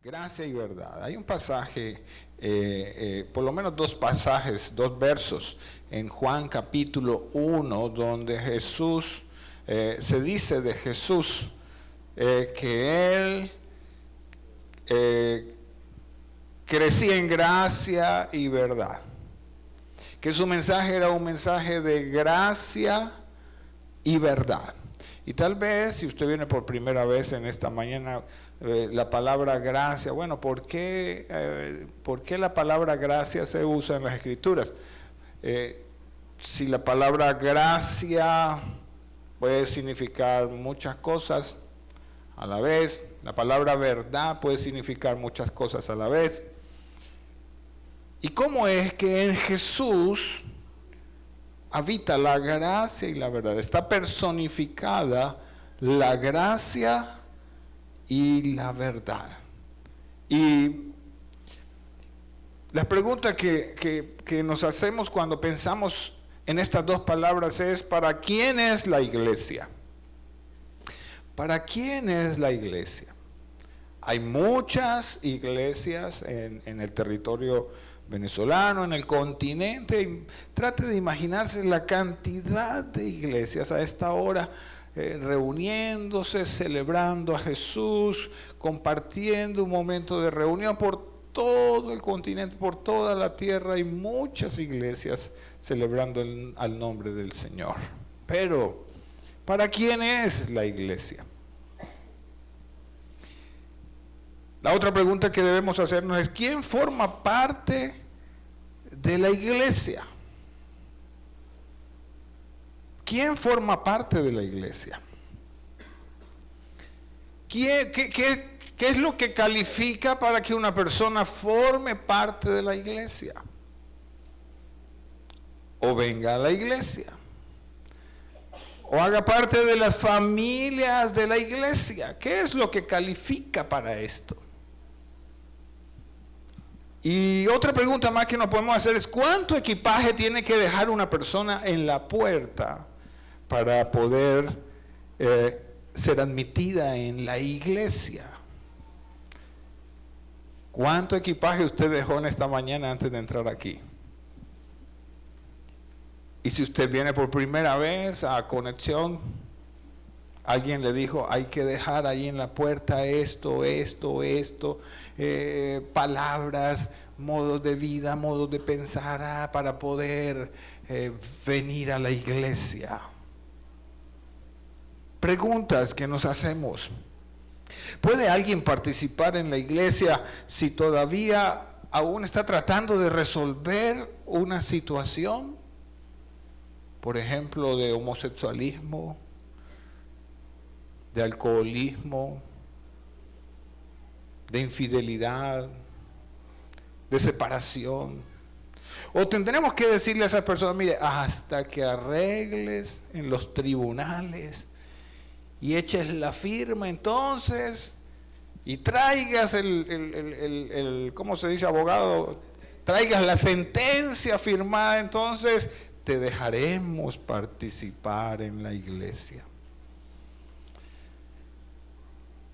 Gracia y verdad. Hay un pasaje, por lo menos dos pasajes, dos versos en Juan capítulo 1, donde Jesús, se dice de Jesús que Él crecía en gracia y verdad. Que su mensaje era un mensaje de gracia y verdad. Y tal vez, si usted viene por primera vez en esta mañana, la palabra gracia, bueno, ¿por qué la palabra gracia se usa en las Escrituras? Si la palabra gracia puede significar muchas cosas a la vez, la palabra verdad puede significar muchas cosas a la vez. ¿Y cómo es que en Jesús habita la gracia y la verdad? Está personificada la gracia y la verdad. Y la pregunta que nos hacemos cuando pensamos en estas dos palabras es: ¿para quién es la iglesia? ¿Para quién es la iglesia? Hay muchas iglesias en el territorio venezolano, en el continente, y trate de imaginarse la cantidad de iglesias a esta hora reuniéndose, celebrando a Jesús, compartiendo un momento de reunión por todo el continente, por toda la tierra. Hay muchas iglesias celebrando al nombre del Señor. Pero, ¿para quién es la iglesia? La otra pregunta que debemos hacernos es: ¿quién forma parte de la iglesia? ¿Quién forma parte de la iglesia? ¿Qué es lo que califica para que una persona forme parte de la iglesia? O venga a la iglesia, o haga parte de las familias de la iglesia. ¿Qué es lo que califica para esto? Y otra pregunta más que nos podemos hacer es: ¿cuánto equipaje tiene que dejar una persona en la puerta para poder ser admitida en la iglesia? ¿Cuánto equipaje usted dejó en esta mañana antes de entrar aquí? Y si usted viene por primera vez a Conexión, alguien le dijo: hay que dejar ahí en la puerta esto, palabras, modos de vida, modos de pensar para poder venir a la iglesia. Preguntas que nos hacemos. ¿Puede alguien participar en la iglesia si todavía aún está tratando de resolver una situación? Por ejemplo, de homosexualismo, de alcoholismo, de infidelidad, de separación. O tendremos que decirle a esas personas: mire, hasta que arregles en los tribunales y eches la firma entonces, y traigas ¿cómo se dice, abogado? Traigas la sentencia firmada, entonces te dejaremos participar en la iglesia.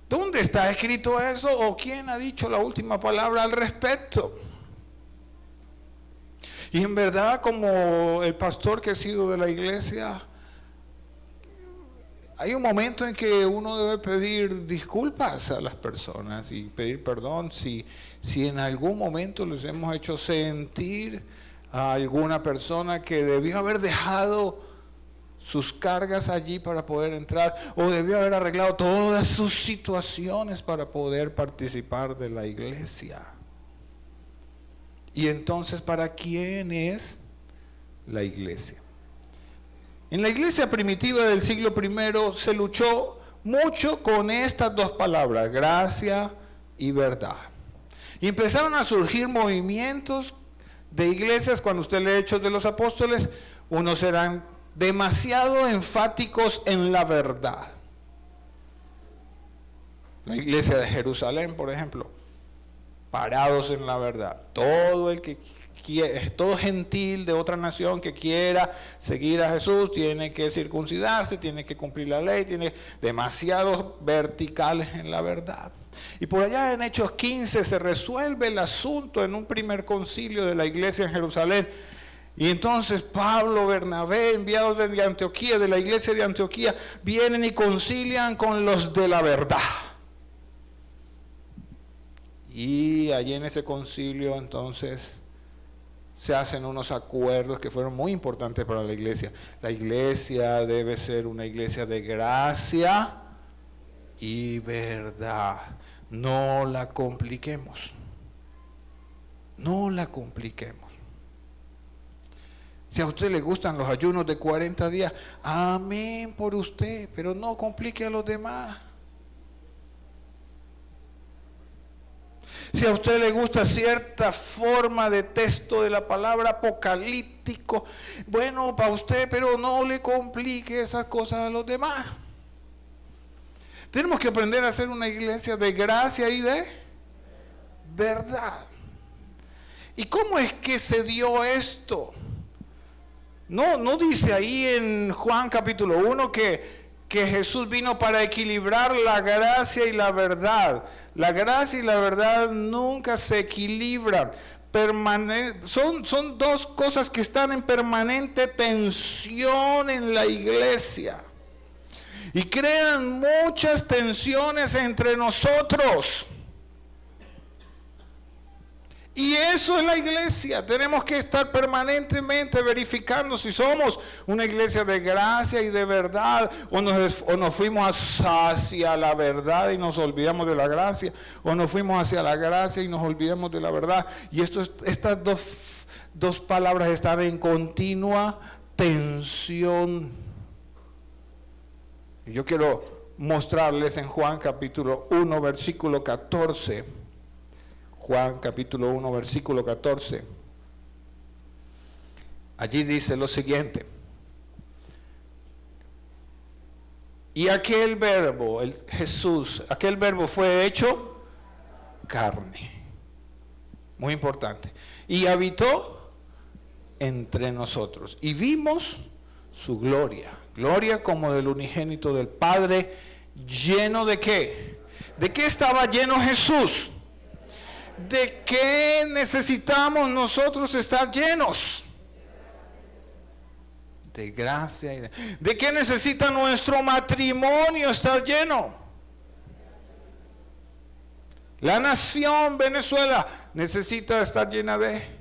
¿Dónde está escrito eso? ¿O quién ha dicho la última palabra al respecto? Y en verdad, como el pastor que he sido de la iglesia, hay un momento en que uno debe pedir disculpas a las personas y pedir perdón si en algún momento les hemos hecho sentir a alguna persona que debió haber dejado sus cargas allí para poder entrar, o debió haber arreglado todas sus situaciones para poder participar de la iglesia. Y entonces, ¿para quién es la iglesia? En la iglesia primitiva del siglo I se luchó mucho con estas dos palabras: gracia y verdad. Y empezaron a surgir movimientos de iglesias. Cuando usted lee Hechos de los Apóstoles, unos eran demasiado enfáticos en la verdad. La iglesia de Jerusalén, por ejemplo, parados en la verdad. Todo gentil de otra nación que quiera seguir a Jesús tiene que circuncidarse, tiene que cumplir la ley, tiene demasiados verticales en la verdad. Y por allá en Hechos 15 se resuelve el asunto en un primer concilio de la iglesia en Jerusalén. Y entonces Pablo, Bernabé, enviados de Antioquía, de la iglesia de Antioquía, vienen y concilian con los de la verdad. Y allí en ese concilio entonces se hacen unos acuerdos que fueron muy importantes para la iglesia. La iglesia debe ser una iglesia de gracia y verdad. No la compliquemos. No la compliquemos. Si a usted le gustan los ayunos de 40 días, amén por usted, pero no complique a los demás. Si a usted le gusta cierta forma de texto de la palabra apocalíptico, bueno, para usted, pero no le complique esas cosas a los demás. Tenemos que aprender a ser una iglesia de gracia y de verdad. ¿Y cómo es que se dio esto? No dice ahí en Juan capítulo 1 que Jesús vino para equilibrar la gracia y la verdad. La gracia y la verdad nunca se equilibran. Son dos cosas que están en permanente tensión en la iglesia. Y crean muchas tensiones entre nosotros. Y eso es la iglesia. Tenemos que estar permanentemente verificando si somos una iglesia de gracia y de verdad, o nos fuimos hacia la verdad y nos olvidamos de la gracia, o nos fuimos hacia la gracia y nos olvidamos de la verdad. Y estas dos palabras están en continua tensión. Yo quiero mostrarles en Juan capítulo 1, versículo 14. Juan capítulo 1, versículo 14. Allí dice lo siguiente. Y aquel verbo, Jesús, aquel verbo fue hecho carne. Muy importante. Y habitó entre nosotros. Y vimos su gloria. Gloria como del unigénito del Padre, lleno de ¿qué? ¿De qué estaba lleno Jesús? ¿De qué necesitamos nosotros estar llenos? De gracia. ¿De qué necesita nuestro matrimonio estar lleno? La nación Venezuela necesita estar llena de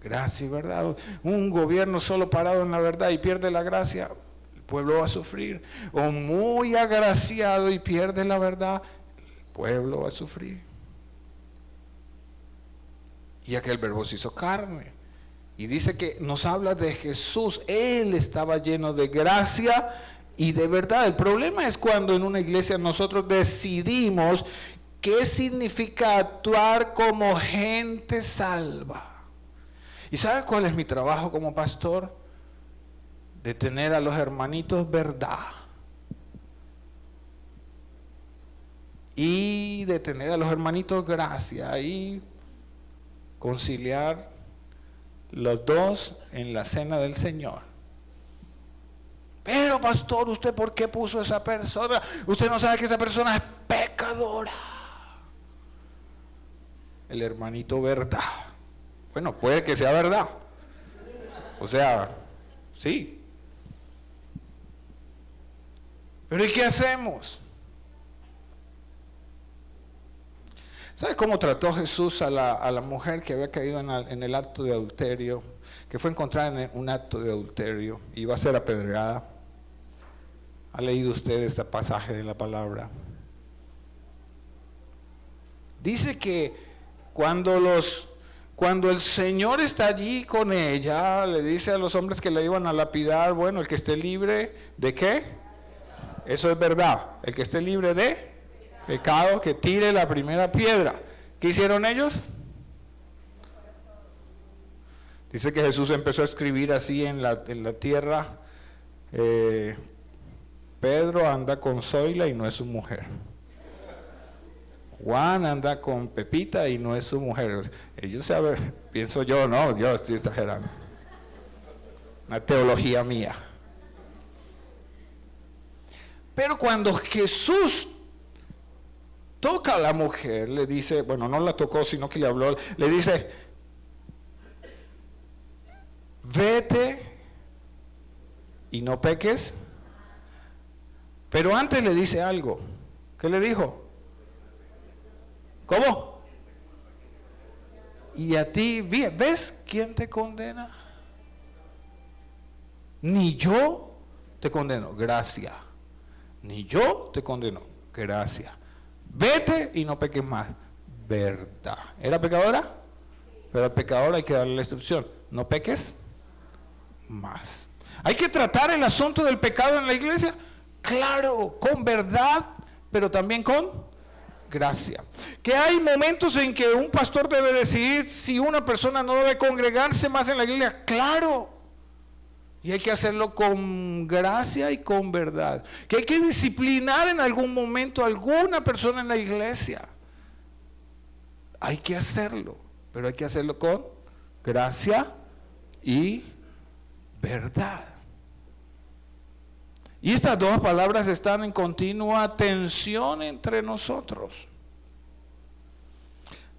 gracia y verdad. Un gobierno solo parado en la verdad y pierde la gracia, el pueblo va a sufrir. O muy agraciado y pierde la verdad, pueblo va a sufrir. Y aquel verbo se hizo carne y dice que nos habla de Jesús. Él estaba lleno de gracia y de verdad. El problema es cuando en una iglesia nosotros decidimos qué significa actuar como gente salva. ¿Y sabe cuál es mi trabajo como pastor? De tener a los hermanitos verdad. Y de tener a los hermanitos gracia y conciliar los dos en la cena del Señor. Pero pastor, ¿usted por qué puso a esa persona? Usted no sabe que esa persona es pecadora. El hermanito verdad. Bueno, puede que sea verdad. O sea, sí. Pero ¿y qué hacemos? ¿Sabe cómo trató Jesús a la mujer que había caído en el acto de adulterio? Que fue encontrada en un acto de adulterio y iba a ser apedreada. ¿Ha leído usted este pasaje de la palabra? Dice que cuando el Señor está allí con ella, le dice a los hombres que la iban a lapidar, bueno, el que esté libre, ¿de qué? Eso es verdad. El que esté libre de pecado, que tire la primera piedra. ¿Qué hicieron ellos? Dice que Jesús empezó a escribir así en la tierra. Pedro anda con Zoila y no es su mujer. Juan anda con Pepita y no es su mujer. Ellos saben, pienso yo, no, yo estoy exagerando. Una teología mía. Pero cuando Jesús toca a la mujer, le dice, bueno, no la tocó, sino que le habló, le dice, vete y no peques. Pero antes le dice algo. ¿Qué le dijo? ¿Cómo? Y a ti, ¿ves quién te condena? Ni yo te condeno, gracia. Ni yo te condeno, gracia. Vete y no peques más, verdad. ¿Era pecadora? Pero al pecador hay que darle la instrucción, no peques más. ¿Hay que tratar el asunto del pecado en la iglesia? Claro, con verdad, pero también con gracia. Que hay momentos en que un pastor debe decidir si una persona no debe congregarse más en la iglesia. Claro. Y hay que hacerlo con gracia y con verdad. Que hay que disciplinar en algún momento a alguna persona en la iglesia. Hay que hacerlo, pero hay que hacerlo con gracia y verdad. Y estas dos palabras están en continua tensión entre nosotros.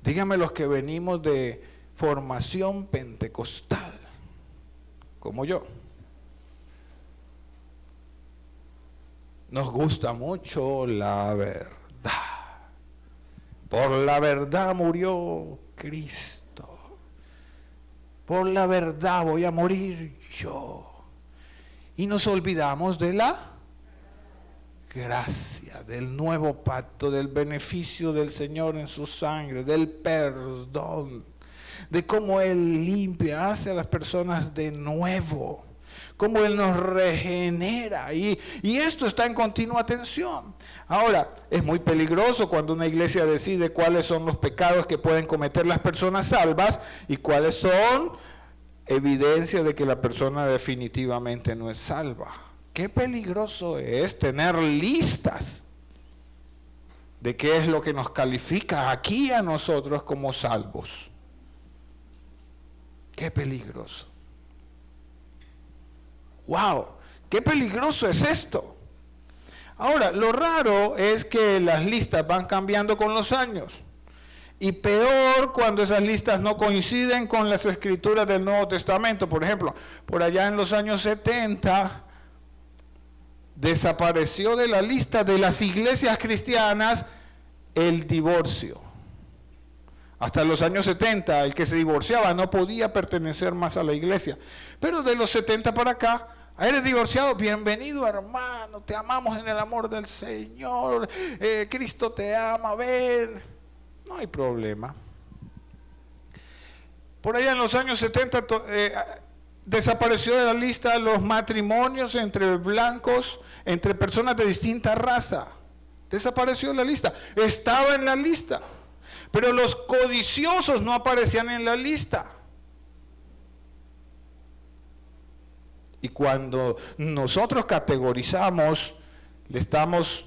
Díganme los que venimos de formación pentecostal, como yo. Nos gusta mucho la verdad. Por la verdad murió Cristo. Por la verdad voy a morir yo. Y nos olvidamos de la gracia, del nuevo pacto, del beneficio del Señor en su sangre, del perdón, de cómo Él limpia, hace a las personas de nuevo, cómo Él nos regenera. Y esto está en continua tensión. Ahora, es muy peligroso cuando una iglesia decide cuáles son los pecados que pueden cometer las personas salvas y cuáles son evidencia de que la persona definitivamente no es salva. Qué peligroso es tener listas de qué es lo que nos califica aquí a nosotros como salvos. Qué peligroso. ¡Wow! ¡Qué peligroso es esto! Ahora, lo raro es que las listas van cambiando con los años. Y peor cuando esas listas no coinciden con las escrituras del Nuevo Testamento. Por ejemplo, por allá en los años 70, desapareció de la lista de las iglesias cristianas el divorcio. Hasta los años 70, el que se divorciaba no podía pertenecer más a la iglesia. Pero de los 70 para acá, eres divorciado, bienvenido hermano, te amamos en el amor del Señor, Cristo te ama, ven. No hay problema. Por allá en los años 70 desapareció de la lista los matrimonios entre blancos, entre personas de distinta raza. Desapareció de la lista. Estaba en la lista. Pero los codiciosos no aparecían en la lista. Y cuando nosotros categorizamos, estamos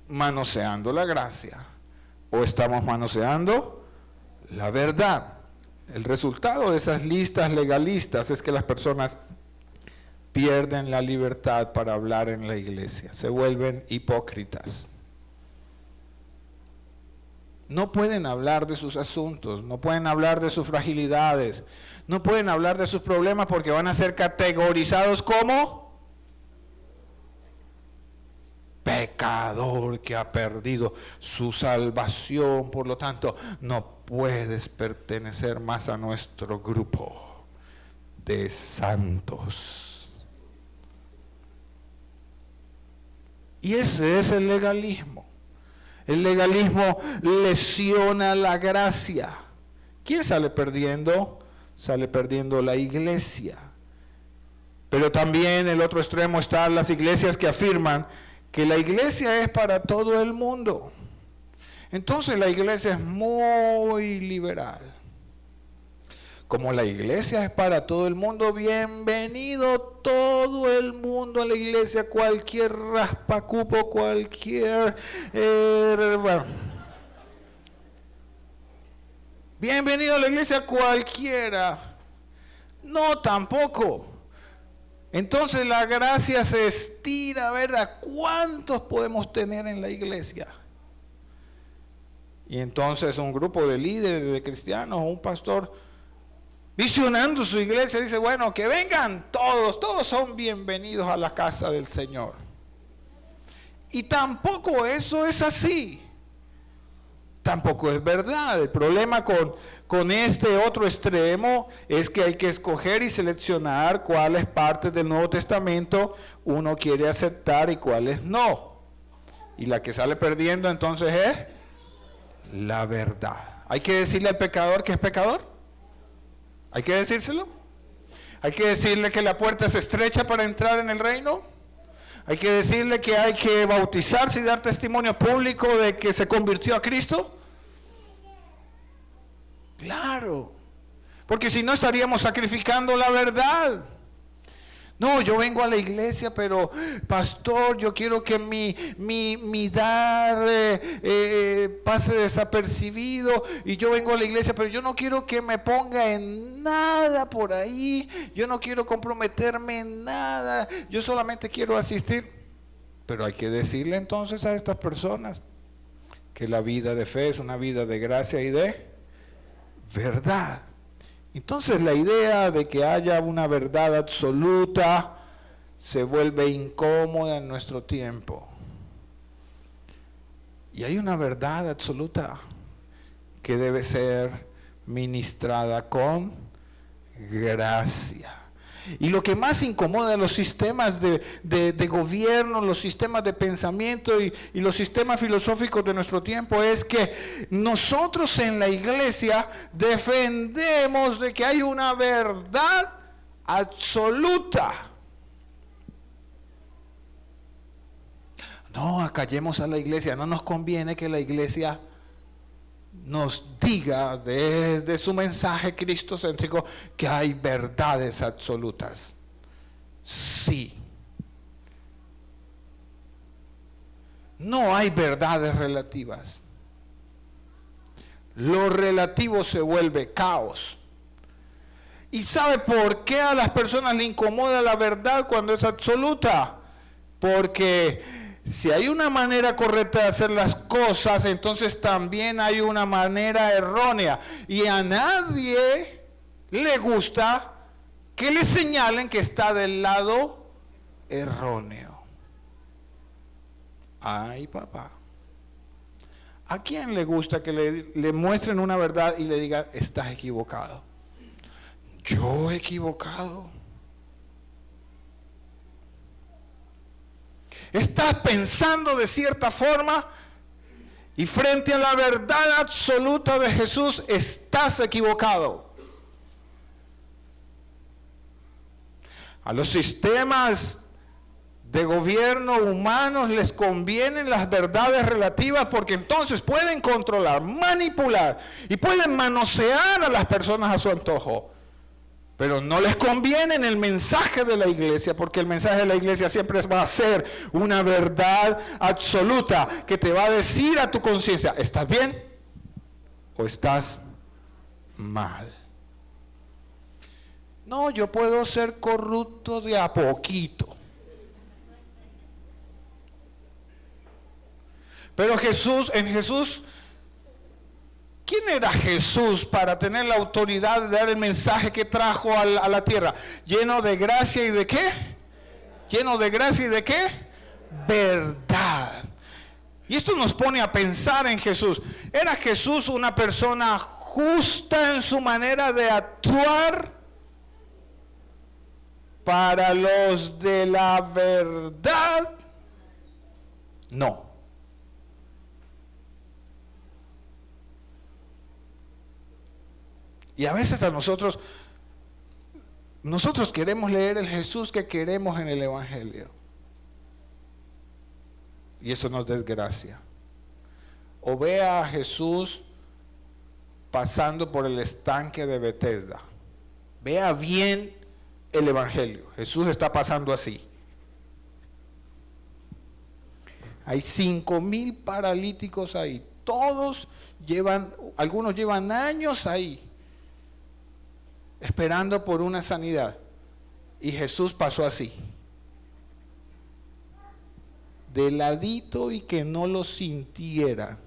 manoseando la gracia o estamos manoseando la verdad. El resultado de esas listas legalistas es que las personas pierden la libertad para hablar en la iglesia, se vuelven hipócritas. No pueden hablar de sus asuntos, no pueden hablar de sus fragilidades, no pueden hablar de sus problemas porque van a ser categorizados como pecador que ha perdido su salvación, por lo tanto no puedes pertenecer más a nuestro grupo de santos. Y ese es el legalismo. El legalismo lesiona la gracia. ¿Quién sale perdiendo? Sale perdiendo la iglesia. Pero también en el otro extremo están las iglesias que afirman que la iglesia es para todo el mundo. Entonces la iglesia es muy liberal. Como la iglesia es para todo el mundo, bienvenido todo el mundo a la iglesia, cualquier raspacupo, cualquier... bueno. Bienvenido a la iglesia cualquiera. No, tampoco. Entonces la gracia se estira a ver a cuántos podemos tener en la iglesia. Y entonces un grupo de líderes, de cristianos, un pastor, visionando su iglesia, dice, bueno, que vengan todos son bienvenidos a la casa del Señor. Y tampoco eso es así. Tampoco es verdad. El problema con este otro extremo es que hay que escoger y seleccionar cuáles partes del Nuevo Testamento uno quiere aceptar y cuáles no. Y la que sale perdiendo entonces es la verdad. ¿Hay que decirle al pecador que es pecador? ¿Hay que decírselo? ¿Hay que decirle que la puerta es estrecha para entrar en el reino? ¿Hay que decirle que hay que bautizarse y dar testimonio público de que se convirtió a Cristo? Claro, porque si no estaríamos sacrificando la verdad. No, yo vengo a la iglesia, pero pastor, yo quiero que mi dar pase desapercibido. Y yo vengo a la iglesia, pero yo no quiero que me ponga en nada por ahí. Yo no quiero comprometerme en nada. Yo solamente quiero asistir. Pero hay que decirle entonces a estas personas que la vida de fe es una vida de gracia y de verdad. Entonces la idea de que haya una verdad absoluta se vuelve incómoda en nuestro tiempo. Y hay una verdad absoluta que debe ser ministrada con gracia. Y lo que más incomoda a los sistemas de gobierno, los sistemas de pensamiento y los sistemas filosóficos de nuestro tiempo es que nosotros en la iglesia defendemos de que hay una verdad absoluta. No, acallemos a la iglesia, no nos conviene que la iglesia nos diga desde su mensaje cristocéntrico que hay verdades absolutas. Sí. No hay verdades relativas. Lo relativo se vuelve caos. ¿Y sabe por qué a las personas le incomoda la verdad cuando es absoluta? Porque si hay una manera correcta de hacer las cosas, entonces también hay una manera errónea. Y a nadie le gusta que le señalen que está del lado erróneo. Ay, papá. ¿A quién le gusta que le muestren una verdad y le digan, estás equivocado? Yo he equivocado. Estás pensando de cierta forma y frente a la verdad absoluta de Jesús estás equivocado. A los sistemas de gobierno humanos les convienen las verdades relativas porque entonces pueden controlar, manipular y pueden manosear a las personas a su antojo. Pero no les conviene en el mensaje de la iglesia, porque el mensaje de la iglesia siempre va a ser una verdad absoluta que te va a decir a tu conciencia, ¿estás bien o estás mal? No, yo puedo ser corrupto de a poquito. Pero en Jesús, ¿quién era Jesús para tener la autoridad de dar el mensaje que trajo a la tierra? ¿Lleno de gracia y de qué? ¿Lleno de gracia y de qué? Verdad. Y esto nos pone a pensar en Jesús. ¿Era Jesús una persona justa en su manera de actuar para los de la verdad? No. Y a veces a nosotros queremos leer el Jesús que queremos en el Evangelio. Y eso nos desgracia. O vea a Jesús pasando por el estanque de Betesda. Vea bien el Evangelio. Jesús está pasando así. Hay 5,000 paralíticos ahí. Algunos llevan años ahí, esperando por una sanidad. y Jesús pasó así, de ladito y que no lo sintiera.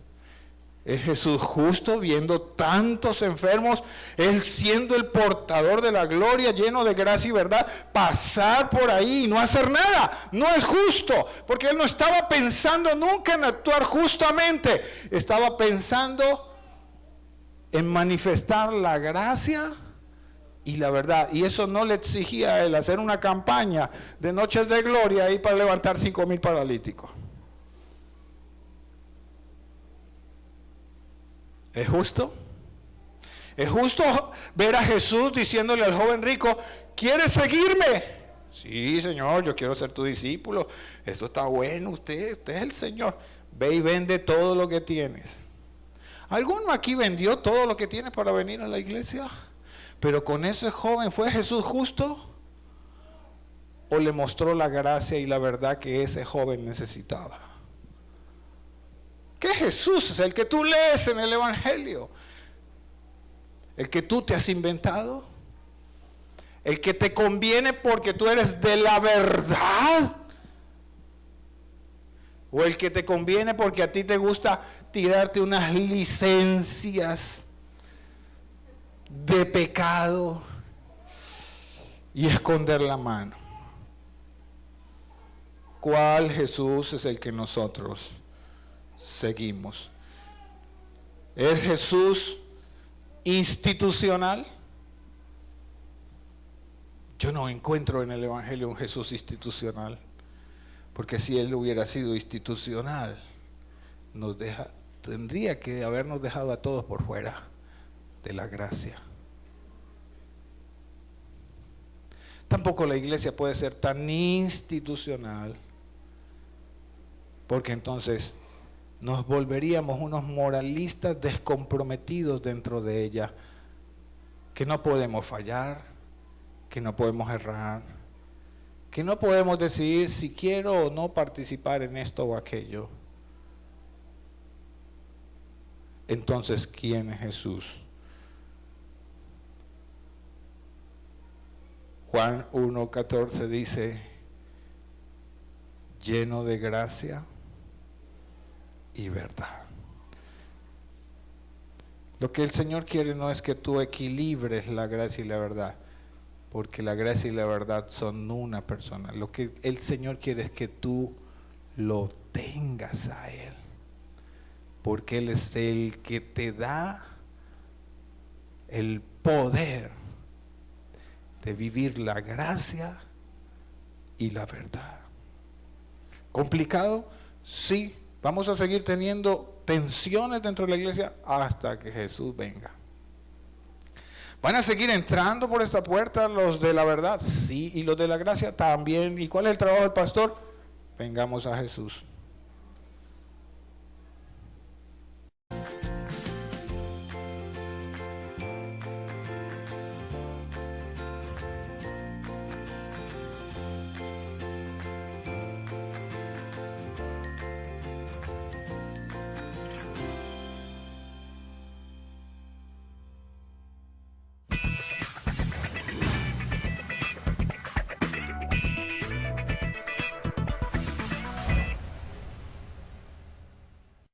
Es Jesús justo viendo tantos enfermos, Él siendo el portador de la gloria, lleno de gracia y verdad, pasar por ahí y no hacer nada. No es justo, porque Él no estaba pensando nunca en actuar justamente, estaba pensando en manifestar la gracia y la verdad. Y eso no le exigía a Él hacer una campaña de noches de gloria ahí para levantar 5,000 paralíticos. ¿Es justo? ¿Es justo ver a Jesús diciéndole al joven rico, ¿quieres seguirme? Sí, Señor, yo quiero ser tu discípulo. Eso está bueno, usted es el Señor. Ve y vende todo lo que tienes. ¿Alguno aquí vendió todo lo que tiene para venir a la iglesia? Pero con ese joven, ¿fue Jesús justo? ¿O le mostró la gracia y la verdad que ese joven necesitaba? ¿Qué Jesús es el que tú lees en el Evangelio? ¿El que tú te has inventado? ¿El que te conviene porque tú eres de la verdad? ¿O el que te conviene porque a ti te gusta tirarte unas licencias de pecado y esconder la mano? ¿Cuál Jesús es el que nosotros seguimos? ¿Es Jesús institucional? Yo no encuentro en el Evangelio un Jesús institucional, porque si Él hubiera sido institucional, tendría que habernos dejado a todos por fuera de la gracia. Tampoco la iglesia puede ser tan institucional, porque entonces nos volveríamos unos moralistas descomprometidos dentro de ella, que no podemos fallar, que no podemos errar, que no podemos decidir si quiero o no participar en esto o aquello. Entonces, ¿quién es Jesús? Juan 1:14 dice, lleno de gracia y verdad. Lo que el Señor quiere no es que tú equilibres la gracia y la verdad, porque la gracia y la verdad son una persona. Lo que el Señor quiere es que tú lo tengas a Él, porque Él es el que te da el poder de vivir la gracia y la verdad. ¿Complicado? Sí. Vamos a seguir teniendo tensiones dentro de la iglesia hasta que Jesús venga. ¿Van a seguir entrando por esta puerta los de la verdad? Sí, y los de la gracia también. ¿Y cuál es el trabajo del pastor? Vengamos a Jesús.